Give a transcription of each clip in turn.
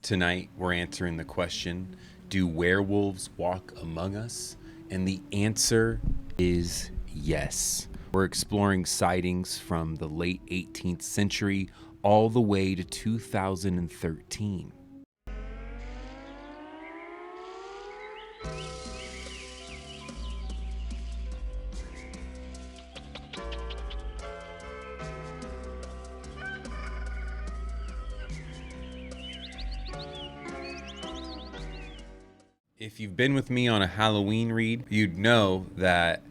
Tonight, we're answering the question, do werewolves walk among us? And the answer is yes. We're exploring sightings from the late 18th century all the way to 2013. If you've been with me on a Halloween read, you'd know that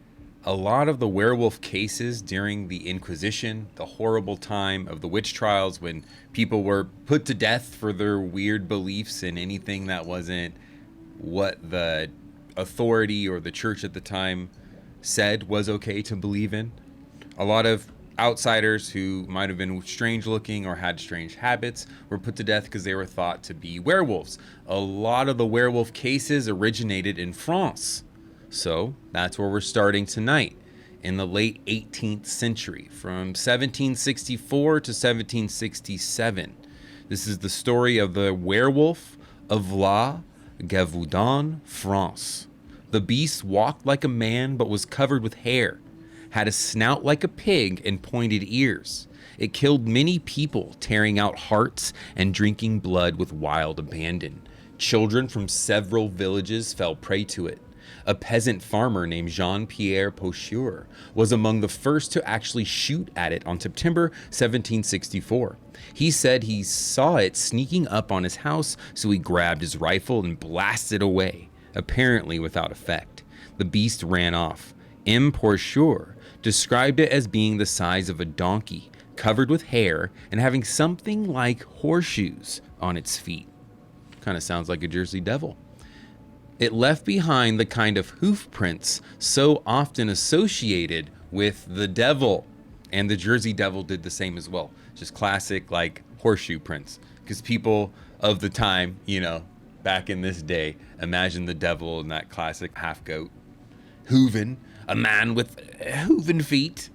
a lot of the werewolf cases during the Inquisition, the horrible time of the witch trials when people were put to death for their weird beliefs in anything that wasn't what the authority or the church at the time said was okay to believe in. A lot of outsiders who might have been strange looking or had strange habits were put to death because they were thought to be werewolves. A lot of the werewolf cases originated in France. So that's where we're starting tonight, in the late 18th century, from 1764 to 1767. This is the story of the werewolf of Gévaudan, France. The beast walked like a man but was covered with hair, had a snout like a pig and pointed ears. It killed many people, tearing out hearts and drinking blood with wild abandon. Children from several villages fell prey to it. A peasant farmer named Jean-Pierre Pocheur was among the first to actually shoot at it on September 1764. He said he saw it sneaking up on his house, so he grabbed his rifle and blasted away, apparently without effect. The beast ran off. M. Pocheur described it as being the size of a donkey, covered with hair, and having something like horseshoes on its feet. Kind of sounds like a Jersey Devil. It left behind the kind of hoof prints so often associated with the devil. And the Jersey Devil did the same as well. Just classic, like, horseshoe prints. Because people of the time, back in this day, imagine the devil in that classic half goat. Hooven, a man with hooven feet.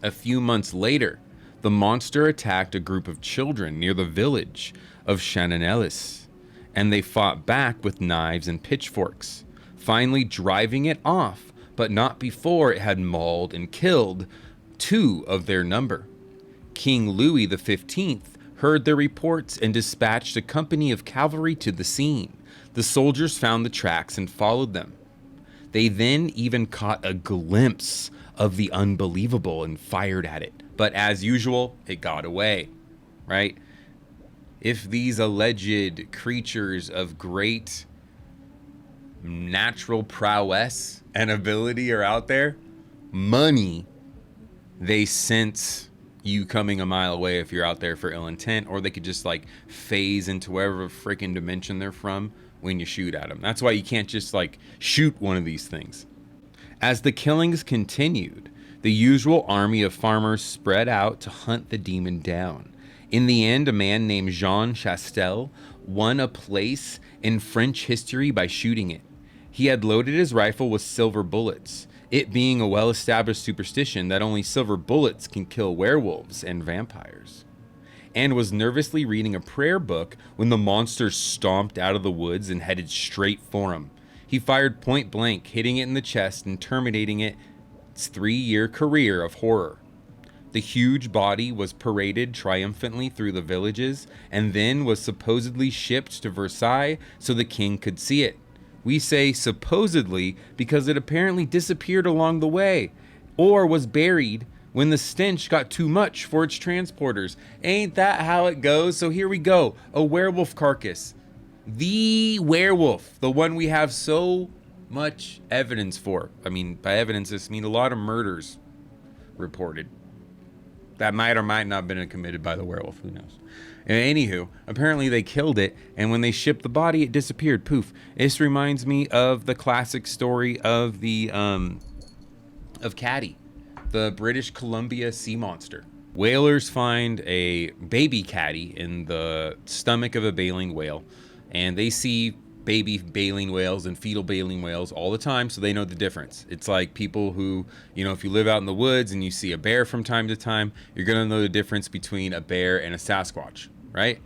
A few months later, the monster attacked a group of children near the village of Chanelis, and they fought back with knives and pitchforks, finally driving it off, but not before it had mauled and killed 2 of their number. King Louis XV heard their reports and dispatched a company of cavalry to the scene. The soldiers found the tracks and followed them. They then even caught a glimpse of the unbelievable and fired at it. But as usual, it got away, right? If these alleged creatures of great natural prowess and ability are out there, money, they sense you coming a mile away if you're out there for ill intent, or they could just like phase into wherever freaking dimension they're from when you shoot at them. That's why you can't just like shoot one of these things. As the killings continued, the usual army of farmers spread out to hunt the demon down. In the end, a man named Jean Chastel won a place in French history by shooting it. He had loaded his rifle with silver bullets, it being a well-established superstition that only silver bullets can kill werewolves and vampires, and was nervously reading a prayer book when the monster stomped out of the woods and headed straight for him. He fired point blank, hitting it in the chest and terminating its 3-year career of horror. The huge body was paraded triumphantly through the villages and then was supposedly shipped to Versailles so the king could see it. We say supposedly because it apparently disappeared along the way, or was buried when the stench got too much for its transporters. Ain't that how it goes? So here we go, a werewolf carcass. The werewolf, the one we have so much evidence for. I mean, by evidence, I mean a lot of murders reported that might or might not have been committed by the werewolf, who knows. Anywho, apparently they killed it, and when they shipped the body, it disappeared. Poof. This reminds me of the classic story of the of Caddy, the British Columbia sea monster. Whalers find a baby caddy in the stomach of a baleen whale, and they see baby baleen whales and fetal baleen whales all the time, so they know the difference. It's like people who, if you live out in the woods and you see a bear from time to time, you're going to know the difference between a bear and a Sasquatch, right?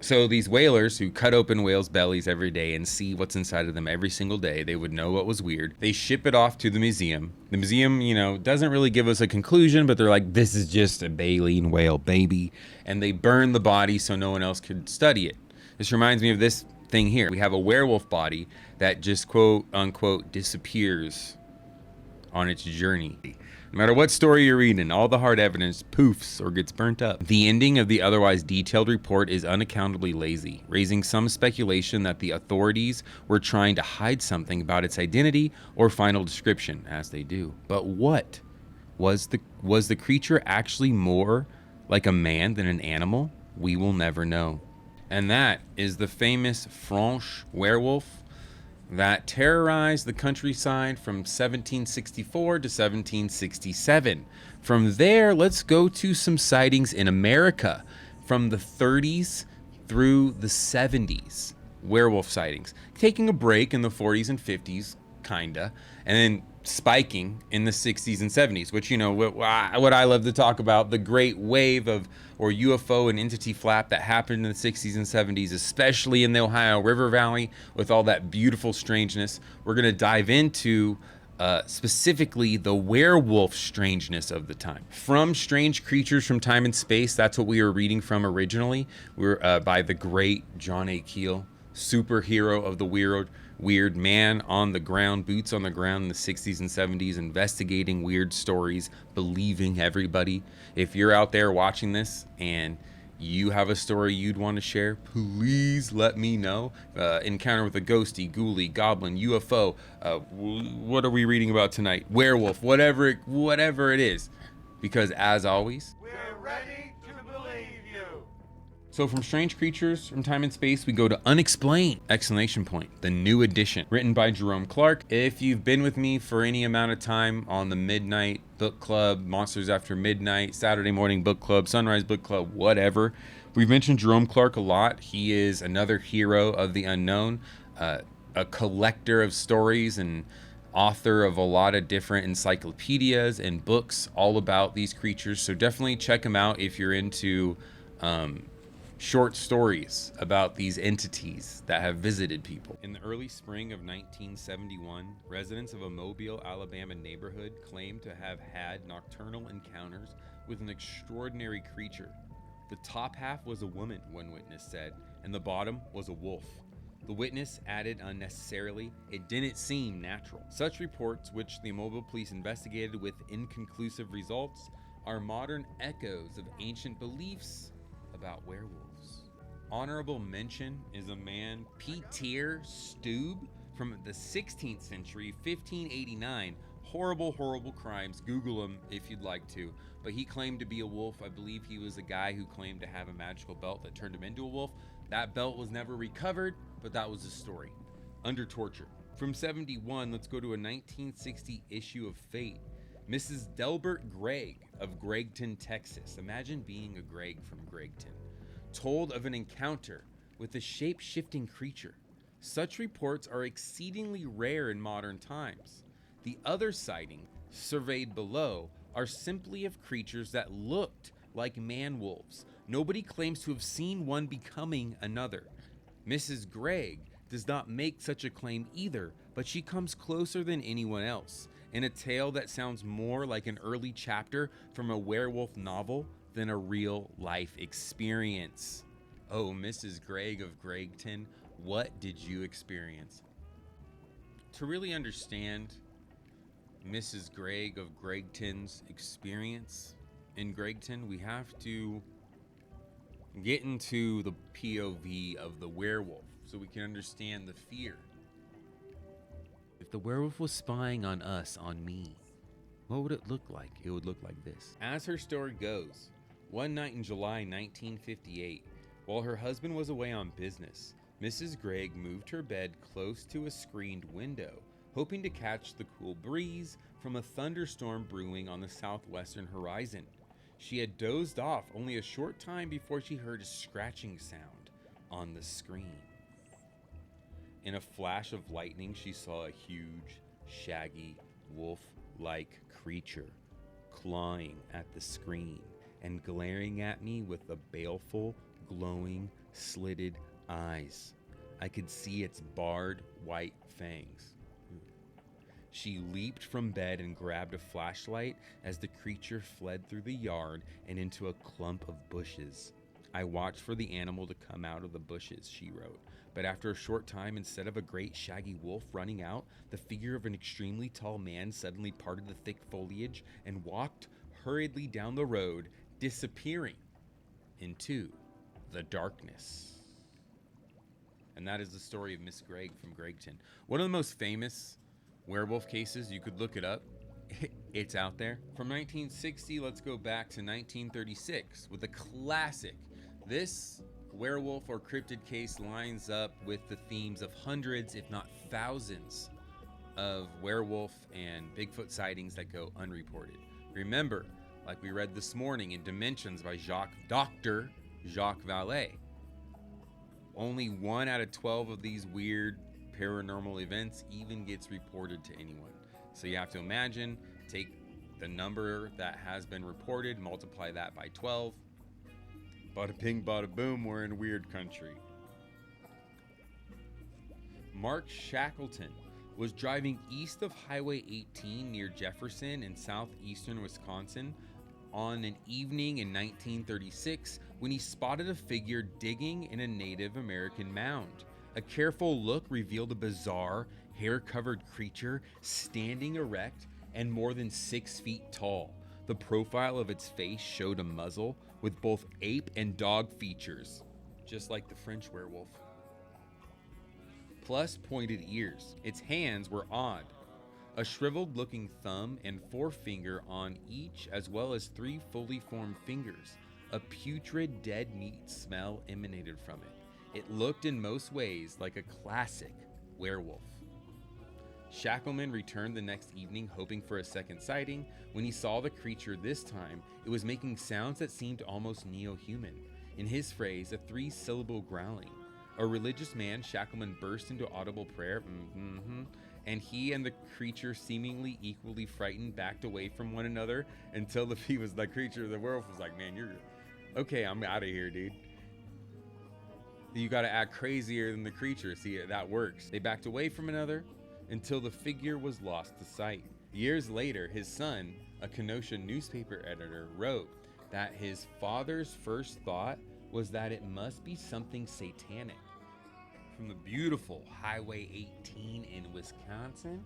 So these whalers who cut open whales' bellies every day and see what's inside of them every single day, they would know what was weird. They ship it off to the museum. The museum, doesn't really give us a conclusion, but they're like, this is just a baleen whale baby. And they burn the body so no one else could study it. This reminds me of this thing here. We have a werewolf body that just quote unquote disappears on its journey. No matter what story you're reading, all the hard evidence poofs or gets burnt up. The ending of the otherwise detailed report is unaccountably lazy, raising some speculation that the authorities were trying to hide something about its identity or final description, as they do. But what? Was the creature actually more like a man than an animal? We will never know. And that is the famous French werewolf that terrorized the countryside from 1764 to 1767. From there, let's go to some sightings in America from the 30s through the 70s. Werewolf sightings. Taking a break in the 40s and 50s, kinda, and then spiking in the 60s and 70s, which, what I love to talk about, the great wave of or UFO and entity flap that happened in the 60s and 70s, especially in the Ohio River Valley with all that beautiful strangeness. We're going to dive into specifically the werewolf strangeness of the time. From Strange Creatures from Time and Space, that's what we were reading from originally. We're by the great John A. Keel, superhero of the weird man on the ground, boots on the ground in the 60s and 70s, investigating weird stories, believing everybody. If you're out there watching this and you have a story you'd want to share, please let me know. Encounter with a ghosty, ghoulie, goblin, UFO. What are we reading about tonight? Werewolf, whatever it is. Because as always, we're ready to believe you. So from Strange Creatures from Time and Space, we go to Unexplained! The new edition, written by Jerome Clark. If you've been with me for any amount of time on the Midnight Book Club, Monsters After Midnight, Saturday Morning Book Club, Sunrise Book Club, whatever, we've mentioned Jerome Clark a lot. He is another hero of the unknown, a collector of stories and author of a lot of different encyclopedias and books all about these creatures. So definitely check him out if you're into short stories about these entities that have visited people. In the early spring of 1971, residents of a Mobile, Alabama neighborhood claimed to have had nocturnal encounters with an extraordinary creature. The top half was a woman, one witness said, and the bottom was a wolf. The witness added unnecessarily, it didn't seem natural. Such reports, which the Mobile police investigated with inconclusive results, are modern echoes of ancient beliefs about werewolves. Honorable mention is a man, Peter Stube, from the 16th century, 1589. Horrible crimes. Google him if you'd like to. But he claimed to be a wolf. I believe he was a guy who claimed to have a magical belt that turned him into a wolf. That belt was never recovered, but that was his story. Under torture. From 71, let's go to a 1960 issue of Fate. Mrs. Delbert Gregg of Gregton, Texas. Imagine being a Gregg from Gregton. Told of an encounter with a shape-shifting creature. Such reports are exceedingly rare in modern times. The other sightings, surveyed below, are simply of creatures that looked like man-wolves. Nobody claims to have seen one becoming another. Mrs. Gregg does not make such a claim either, but she comes closer than anyone else. In a tale that sounds more like an early chapter from a werewolf novel than a real life experience. Oh, Mrs. Gregg of Gregton, what did you experience? To really understand Mrs. Gregg of Gregton's experience in Gregton, we have to get into the POV of the werewolf so we can understand the fear. If the werewolf was spying on us, on me, what would it look like? It would look like this. As her story goes, one night in July 1958, while her husband was away on business, Mrs. Gregg moved her bed close to a screened window, hoping to catch the cool breeze from a thunderstorm brewing on the southwestern horizon. She had dozed off only a short time before she heard a scratching sound on the screen. In a flash of lightning, she saw a huge, shaggy, wolf-like creature clawing at the screen and glaring at me with a baleful, glowing, slitted eyes. I could see its barred white fangs. She leaped from bed and grabbed a flashlight as the creature fled through the yard and into a clump of bushes. I watched for the animal to come out of the bushes, she wrote. But after a short time, instead of a great shaggy wolf running out, the figure of an extremely tall man suddenly parted the thick foliage and walked hurriedly down the road, disappearing into the darkness. And that is the story of Miss Gregg from Gregton. One of the most famous werewolf cases, you could look it up. It's out there. From 1960, let's go back to 1936 with a classic. This werewolf or cryptid case lines up with the themes of hundreds, if not thousands, of werewolf and Bigfoot sightings that go unreported. Remember, like we read this morning in Dimensions by Dr. Jacques Vallée, only 1 out of 12 of these weird paranormal events even gets reported to anyone. So you have to imagine, take the number that has been reported, multiply that by 12. Bada ping, bada boom, we're in weird country. Mark Shackleton was driving east of Highway 18 near Jefferson in southeastern Wisconsin on an evening in 1936 when he spotted a figure digging in a Native American mound. A careful look revealed a bizarre, hair-covered creature standing erect and more than 6 feet tall. The profile of its face showed a muzzle with both ape and dog features, just like the French werewolf, plus pointed ears. Its hands were odd. A shriveled-looking thumb and forefinger on each, as well as 3 fully formed fingers. A putrid dead meat smell emanated from it. It looked in most ways like a classic werewolf. Shackleton returned the next evening hoping for a second sighting. When he saw the creature this time, it was making sounds that seemed almost neo-human. In his phrase, a 3-syllable growling. A religious man, Shackleton burst into audible prayer, and he and the creature, seemingly equally frightened, backed away from one another until the creature, the werewolf was like, man, you're okay, I'm out of here, dude. You gotta act crazier than the creature. See, that works. They backed away from another until the figure was lost to sight. Years later, his son, a Kenosha newspaper editor, wrote that his father's first thought was that it must be something satanic. From the beautiful Highway 18 in Wisconsin,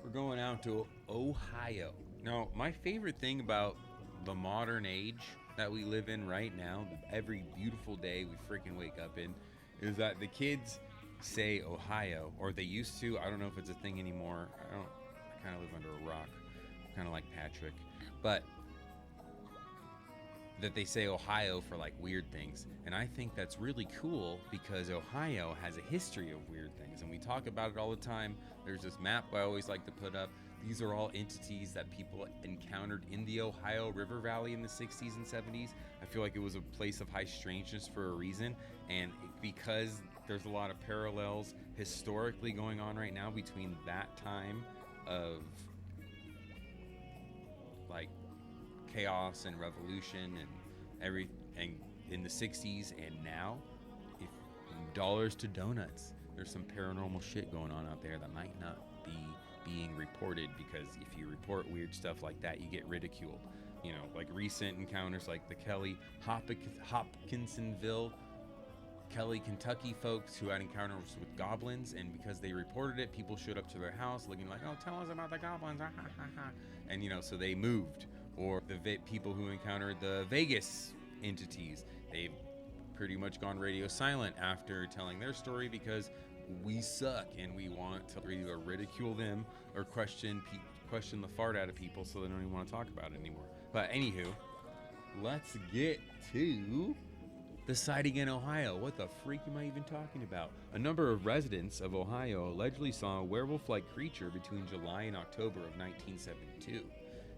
we're going out to Ohio. Now, my favorite thing about the modern age that we live in right now, every beautiful day we freaking wake up in, is that the kids say Ohio, or they used to. I don't know if it's a thing anymore. I kind of live under a rock, kind of like Patrick, but that they say Ohio for like weird things. And I think that's really cool because Ohio has a history of weird things, and we talk about it all the time. There's this map I always like to put up. These are all entities that people encountered in the Ohio River Valley in the 60s and 70s. I feel like it was a place of high strangeness for a reason, and because there's a lot of parallels historically going on right now between that time of like chaos and revolution and everything in the 60s and now, if dollars to donuts, there's some paranormal shit going on out there that might not be being reported, because if you report weird stuff like that, you get ridiculed. You know, like recent encounters like the Hopkinsonville, Kelly, Kentucky folks who had encounters with goblins, and because they reported it, people showed up to their house looking like, oh, tell us about the goblins, and you know, so they moved. Or the people who encountered the Vegas entities, they've pretty much gone radio silent after telling their story because we suck and we want to either ridicule them or question the fart out of people, so they don't even want to talk about it anymore. But anywho, let's get to the sighting in Ohio. What the freak am I even talking about? A number of residents of Ohio allegedly saw a werewolf-like creature between July and October of 1972.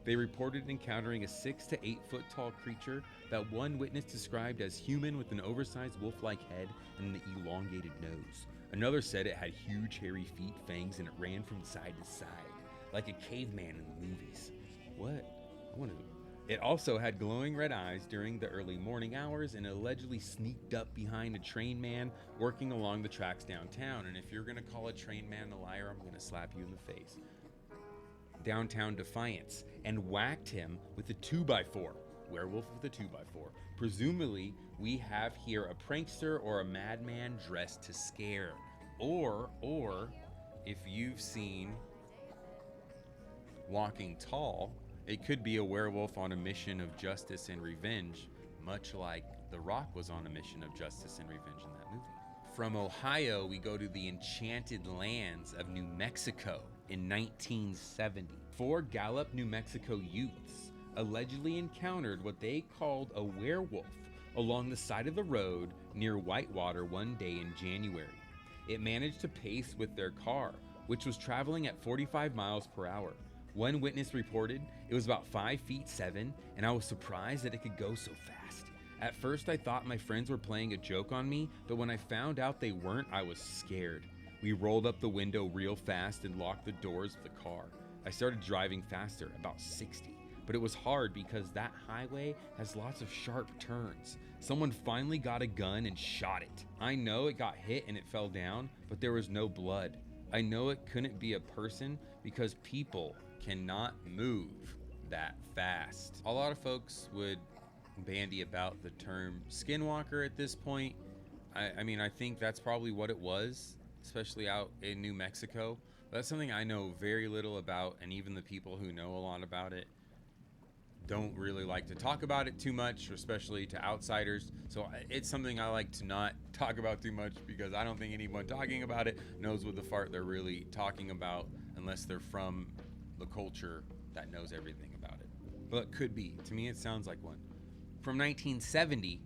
They reported encountering a 6 to 8 foot tall creature that one witness described as human with an oversized wolf-like head and an elongated nose. Another said it had huge hairy feet, fangs, and it ran from side to side like a caveman in the movies. What? It also had glowing red eyes during the early morning hours and allegedly sneaked up behind a train man working along the tracks downtown. And if you're going to call a train man a liar, I'm going to slap you in the face. Downtown Defiance, and whacked him with a 2x4. Werewolf with a 2x4. Presumably, we have here a prankster or a madman dressed to scare. Or if you've seen Walking Tall, it could be a werewolf on a mission of justice and revenge, much like The Rock was on a mission of justice and revenge in that movie. From Ohio, we go to the enchanted lands of New Mexico in 1970. 4 Gallup, New Mexico youths allegedly encountered what they called a werewolf along the side of the road near Whitewater one day in January. It managed to pace with their car, which was traveling at 45 miles per hour. One witness reported it was about 5 feet 7, and I was surprised that it could go so fast. At first, I thought my friends were playing a joke on me, but when I found out they weren't, I was scared. We rolled up the window real fast and locked the doors of the car. I started driving faster, about 60, but it was hard because that highway has lots of sharp turns. Someone finally got a gun and shot it. I know it got hit and it fell down, but there was no blood. I know it couldn't be a person because people cannot move that fast. A lot of folks would bandy about the term skinwalker at this point. I mean, I think that's probably what it was, especially out in New Mexico. That's something I know very little about, and even the people who know a lot about it don't really like to talk about it too much, especially to outsiders. So it's something I like to not talk about too much because I don't think anyone talking about it knows what the fart they're really talking about unless they're from the culture that knows everything about it. But it could be. To me, it sounds like one. From 1970,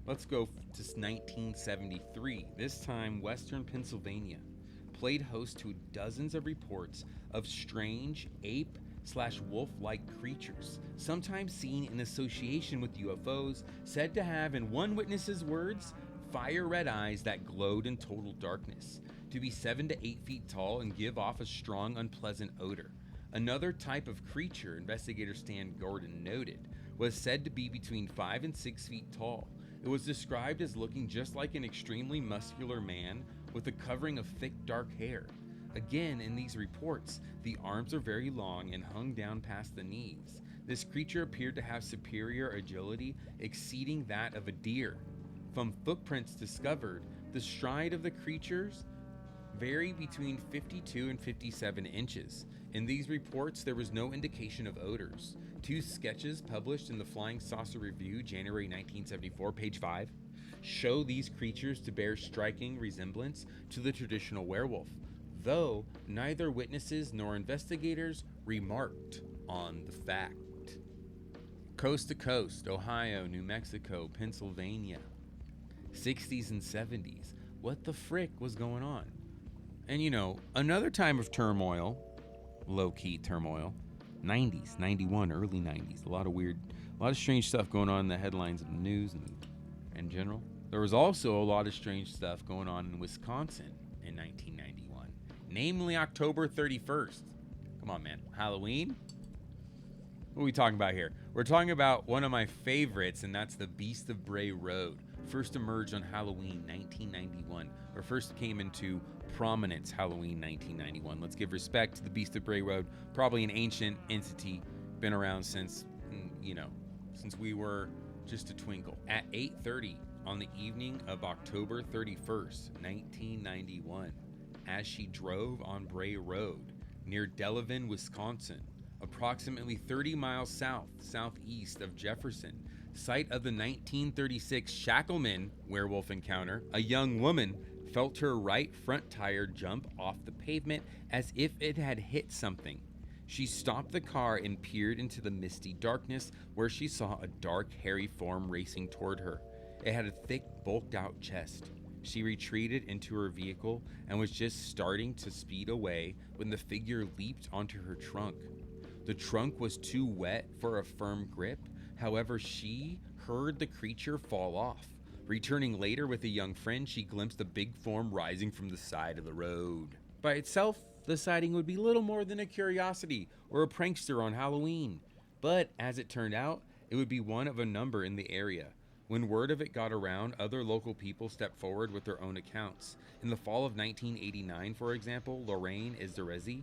let's go to 1973. This time, Western Pennsylvania played host to dozens of reports of strange ape/wolf-like creatures, sometimes seen in association with UFOs, said to have, in one witness's words, fire red eyes that glowed in total darkness, to be 7 to 8 feet tall and give off a strong, unpleasant odor. Another type of creature, investigator Stan Gordon noted, was said to be between 5 and 6 feet tall. It was described as looking just like an extremely muscular man with a covering of thick dark hair. Again, in these reports, the arms are very long and hung down past the knees. This creature appeared to have superior agility, exceeding that of a deer. From footprints discovered, the stride of the creatures vary between 52 and 57 inches. In these reports, there was no indication of odors. 2 sketches published in the Flying Saucer Review, January 1974, page 5, show these creatures to bear striking resemblance to the traditional werewolf, though neither witnesses nor investigators remarked on the fact. Coast to coast, Ohio, New Mexico, Pennsylvania, 60s and 70s. What the frick was going on? And you know, another time of turmoil, low-key turmoil, 90s, 91, early 90s. A lot of strange stuff going on in the headlines of the news and in general. There was also a lot of strange stuff going on in Wisconsin in 1991, namely October 31st. Come on, man. Halloween? What are we talking about here? We're talking about one of my favorites, and that's the Beast of Bray Road. First emerged on Halloween 1991, or first came into prominence Halloween 1991. Let's give respect to the Beast of Bray Road, probably an ancient entity, been around since we were just a twinkle. At 8:30 on the evening of October 31st, 1991, as she drove on Bray Road near Delavan, Wisconsin, approximately 30 miles southeast of Jefferson, site of the 1936 Shackleman werewolf encounter, a young woman felt her right front tire jump off the pavement as if it had hit something. She stopped the car and peered into the misty darkness, where she saw a dark, hairy form racing toward her. It had a thick, bulked-out chest. She retreated into her vehicle and was just starting to speed away when the figure leaped onto her trunk. The trunk was too wet for a firm grip. However, she heard the creature fall off. Returning later with a young friend, she glimpsed a big form rising from the side of the road. By itself, the sighting would be little more than a curiosity or a prankster on Halloween. But as it turned out, it would be one of a number in the area. When word of it got around, other local people stepped forward with their own accounts. In the fall of 1989, for example, Lorraine Izderezi,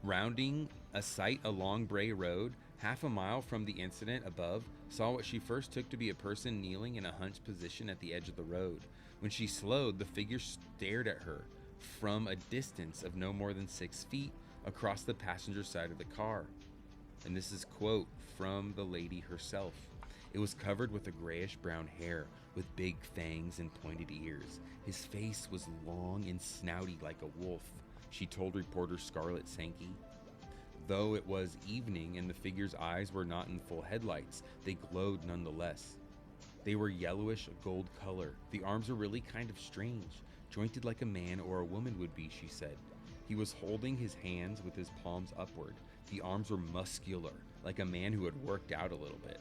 rounding a site along Bray Road, half a mile from the incident above, saw what she first took to be a person kneeling in a hunched position at the edge of the road. When she slowed, the figure stared at her from a distance of no more than 6 feet across the passenger side of the car. And this is quote from the lady herself. It was covered with a grayish-brown hair with big fangs and pointed ears. His face was long and snouty like a wolf, she told reporter Scarlett Sankey. Though it was evening and the figure's eyes were not in full headlights, they glowed nonetheless. They were yellowish gold color. The arms were really kind of strange, jointed like a man or a woman would be, she said. He was holding his hands with his palms upward. The arms were muscular, like a man who had worked out a little bit.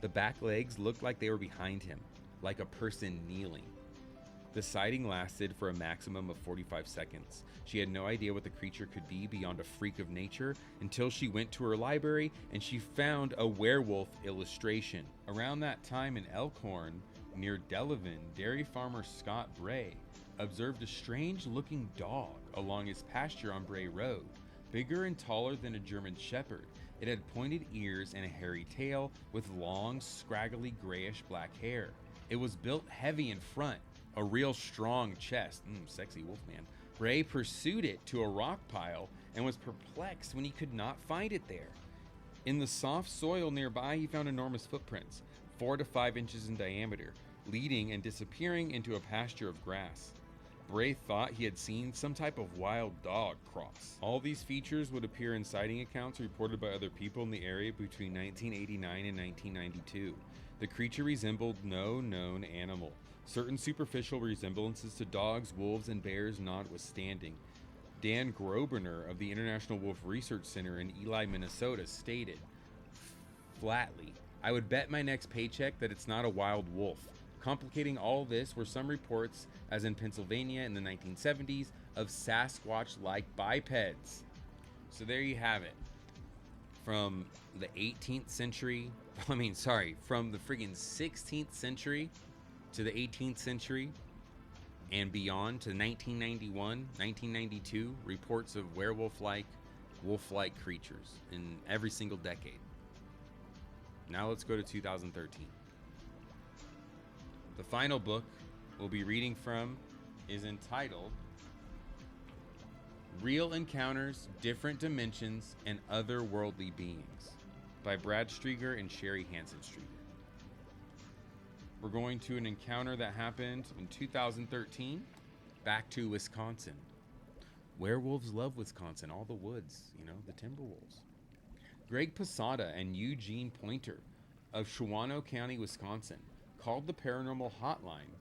The back legs looked like they were behind him, like a person kneeling. The sighting lasted for a maximum of 45 seconds. She had no idea what the creature could be beyond a freak of nature until she went to her library and she found a werewolf illustration. Around that time in Elkhorn, near Delavan, dairy farmer Scott Bray observed a strange-looking dog along his pasture on Bray Road. Bigger and taller than a German shepherd, it had pointed ears and a hairy tail with long, scraggly grayish-black hair. It was built heavy in front, a real strong chest. Sexy wolfman. Bray pursued it to a rock pile and was perplexed when he could not find it there. In the soft soil nearby, he found enormous footprints, 4 to 5 inches in diameter, leading and disappearing into a pasture of grass. Bray thought he had seen some type of wild dog cross. All these features would appear in sighting accounts reported by other people in the area between 1989 and 1992. The creature resembled no known animal, certain superficial resemblances to dogs, wolves, and bears notwithstanding. Dan Grobner of the International Wolf Research Center in Ely, Minnesota stated, flatly, "I would bet my next paycheck that it's not a wild wolf." Complicating all this were some reports, as in Pennsylvania in the 1970s, of Sasquatch-like bipeds. So there you have it. From the 18th century, from the friggin' 16th century to the 18th century and beyond to 1991, 1992, reports of werewolf-like, wolf-like creatures in every single decade. Now let's go to 2013. The final book we'll be reading from is entitled Real Encounters, Different Dimensions, and Otherworldly Beings by Brad Strieger and Sherry Hansen Strieger. We're going to an encounter that happened in 2013, back to Wisconsin. Werewolves love Wisconsin, all the woods, the Timberwolves. Greg Posada and Eugene Pointer of Shawano County, Wisconsin, called the paranormal hotline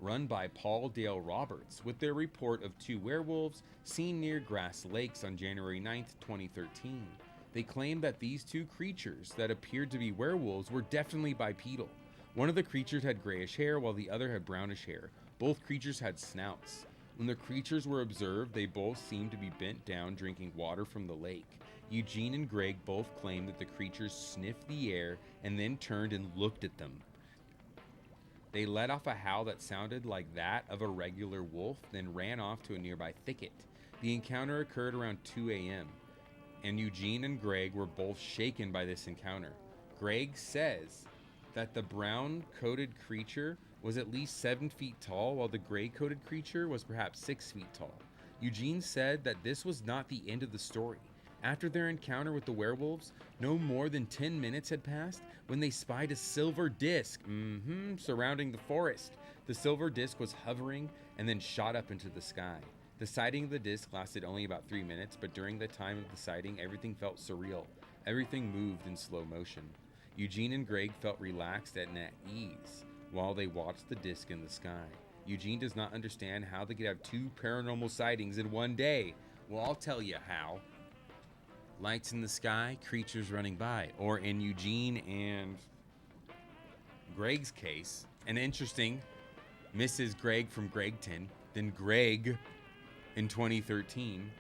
run by Paul Dale Roberts with their report of 2 werewolves seen near Grass Lakes on January 9th, 2013. They claimed that these 2 creatures that appeared to be werewolves were definitely bipedal. One of the creatures had grayish hair while the other had brownish hair. Both creatures had snouts. When the creatures were observed, they both seemed to be bent down drinking water from the lake. Eugene and Greg both claimed that the creatures sniffed the air and then turned and looked at them. They let off a howl that sounded like that of a regular wolf, then ran off to a nearby thicket. The encounter occurred around 2 a.m., and Eugene and Greg were both shaken by this encounter. Greg says that the brown-coated creature was at least 7 feet tall, while the gray-coated creature was perhaps 6 feet tall. Eugene said that this was not the end of the story. After their encounter with the werewolves, no more than 10 minutes had passed when they spied a silver disc surrounding the forest. The silver disc was hovering and then shot up into the sky. The sighting of the disc lasted only about 3 minutes, but during the time of the sighting, everything felt surreal. Everything moved in slow motion. Eugene and Greg felt relaxed and at ease while they watched the disc in the sky. Eugene does not understand how they could have 2 paranormal sightings in one day. Well, I'll tell you how. Lights in the sky, creatures running by. Or in Eugene and Greg's case, an interesting Mrs. Greg from Gregton, then Greg in 2013.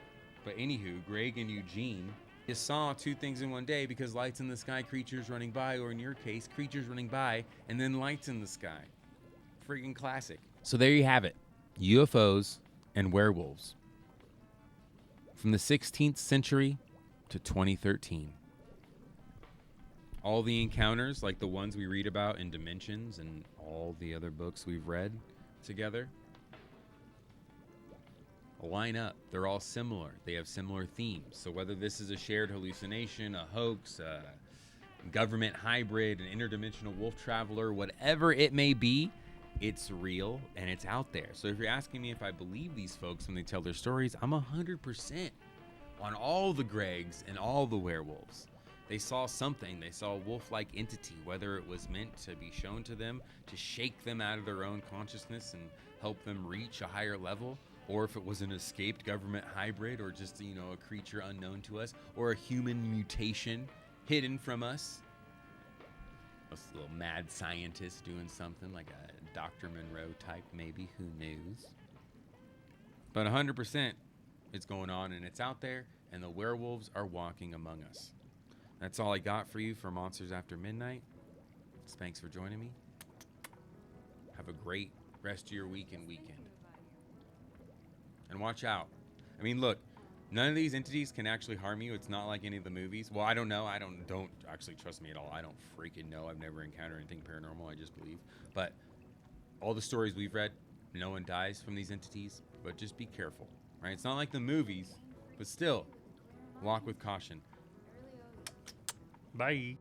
But anywho, Greg and Eugene You saw two things in one day because lights in the sky, creatures running by, or in your case, creatures running by, and then lights in the sky. Freaking classic. So there you have it. UFOs and werewolves. From the 16th century to 2013. All the encounters, like the ones we read about in Dimensions and all the other books we've read together, line up. They're all similar. They have similar themes. So whether this is a shared hallucination, a hoax, a government hybrid, an interdimensional wolf traveler, whatever it may be, it's real and it's out there. So if you're asking me if I believe these folks when they tell their stories, I'm 100% on all the Gregs and all the werewolves. They saw something. They saw a wolf-like entity, whether it was meant to be shown to them to shake them out of their own consciousness and help them reach a higher level, or if it was an escaped government hybrid, or just, a creature unknown to us, or a human mutation hidden from us. A little mad scientist doing something like a Dr. Monroe type, maybe, who knows? But 100% it's going on and it's out there, and the werewolves are walking among us. That's all I got for you for Monsters After Midnight. Thanks for joining me. Have a great rest of your week and weekend. And watch out. I mean, look, none of these entities can actually harm you. It's not like any of the movies. Well, I don't know. Don't actually trust me at all. I don't freaking know. I've never encountered anything paranormal. I just believe. But all the stories we've read, no one dies from these entities. But just be careful, right? It's not like the movies, but still, walk with caution. Bye.